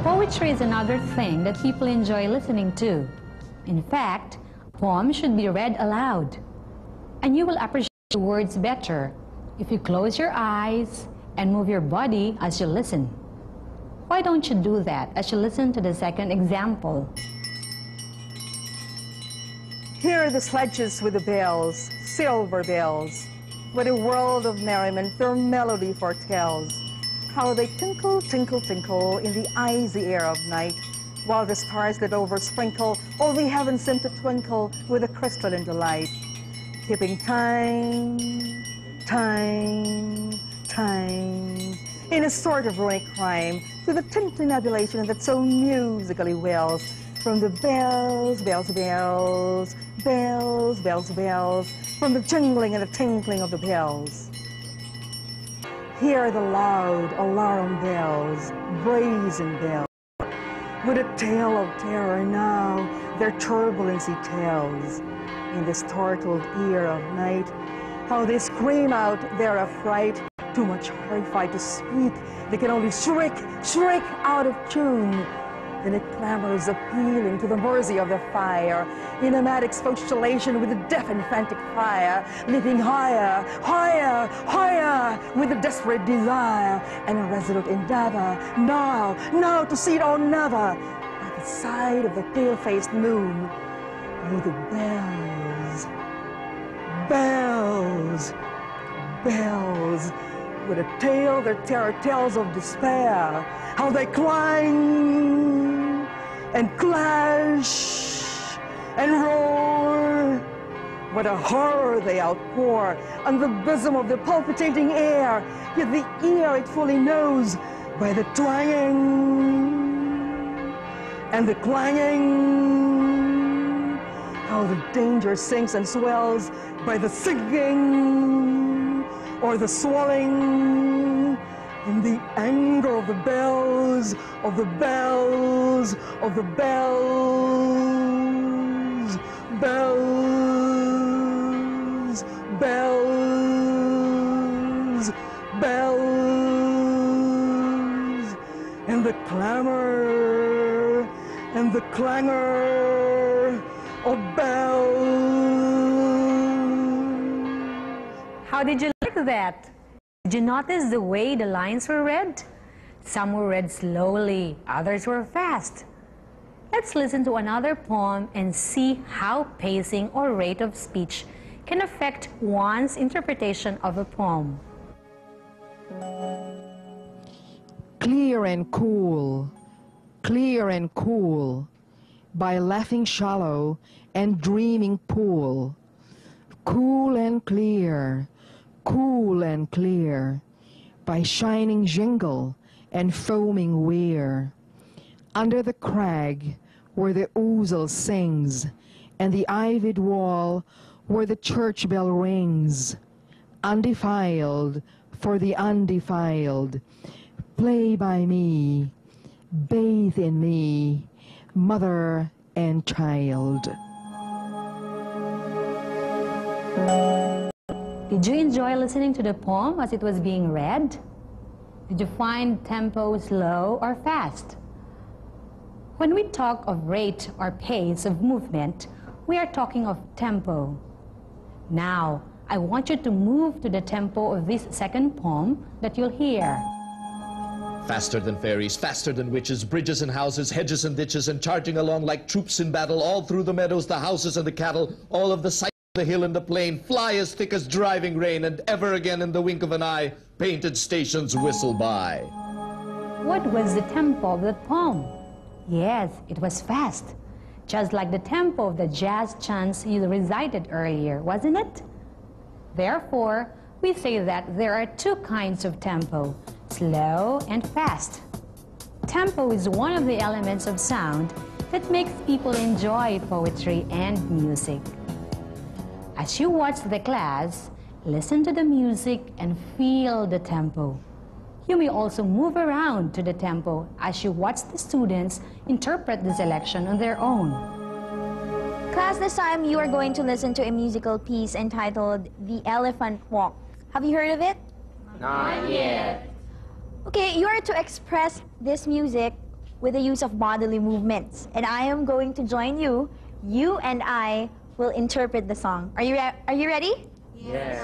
Poetry is another thing that people enjoy listening to. In fact, poems should be read aloud. And you will appreciate the words better if you close your eyes and move your body as you listen. Why don't you do that as you listen to the second example? Hear the sledges with the bells, silver bells. What a world of merriment their melody foretells. How they tinkle, tinkle, tinkle in the icy air of night, while the stars that oversprinkle all the heavens seem to twinkle with a crystalline delight. Keeping time, time, time, in a sort of runic rhyme to the tinkling nebulation that so musically wells from the bells, bells, bells, bells, bells, bells, from the jingling and the tinkling of the bells. Hear the loud alarum bells, brazen bells, with a tale of terror now their turbulency tells. In the startled ear of night, how they scream out their affright, too much horrified to speak, they can only shriek, shriek out of tune. Then it clamors appealing to the mercy of the fire, in a mad expostulation with a deaf and frantic fire, leaping higher, higher, higher, with a desperate desire and a resolute endeavor, now, now to see it or never, by the side of the pale-faced moon, oh, the bells, bells, bells, with a tale their terror tells of despair, how they clang and clash and roar. What a horror they outpour on the bosom of the palpitating air, yet the ear it fully knows by the twanging and the clanging, how the danger sinks and swells by the singing or the swelling, in the anger of the bells, of the bells, of the bells, bells, bells, bells, and the clamor and the clangor of bells. How did you like that? Did you notice the way the lines were read? Some were read slowly, others were fast. Let's listen to another poem and see how pacing or rate of speech can affect one's interpretation of a poem. Clear and cool, by laughing shallow and dreaming pool. Cool and clear, by shining jingle and foaming weir. Under the crag where the ouzel sings, and the ivied wall where the church bell rings. Undefiled for the undefiled, play by me, bathe in me, mother and child. Did you enjoy listening to the poem as it was being read? Did you find tempo slow or fast? When we talk of rate or pace of movement, we are talking of tempo. Now, I want you to move to the tempo of this second poem that you'll hear. Faster than fairies, faster than witches, bridges and houses, hedges and ditches, and charging along like troops in battle, all through the meadows, the houses and the cattle, all of the sight, the hill and the plain, fly as thick as driving rain, and ever again in the wink of an eye, painted stations whistle by. What was the tempo of that poem? Yes, it was fast, just like the tempo of the jazz chants you recited earlier, wasn't it? Therefore, we say that there are two kinds of tempo, slow and fast. Tempo is one of the elements of sound that makes people enjoy poetry and music. As you watch the class, listen to the music and feel the tempo. You may also move around to the tempo as you watch the students interpret the selection on their own. Class, this time you are going to listen to a musical piece entitled The Elephant Walk. Have you heard of it? Not yet. Okay, you are to express this music with the use of bodily movements. And I am going to join you. You and I will interpret the song. Are you ready? Yes.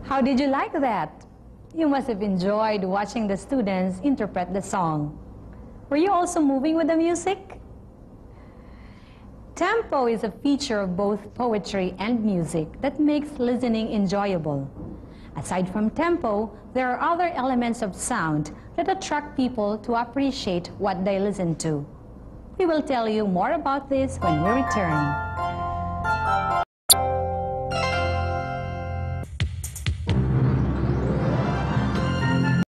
How did you like that? You must have enjoyed watching the students interpret the song. Were you also moving with the music? Tempo is a feature of both poetry and music that makes listening enjoyable. Aside from tempo, there are other elements of sound that attract people to appreciate what they listen to. We will tell you more about this when we return.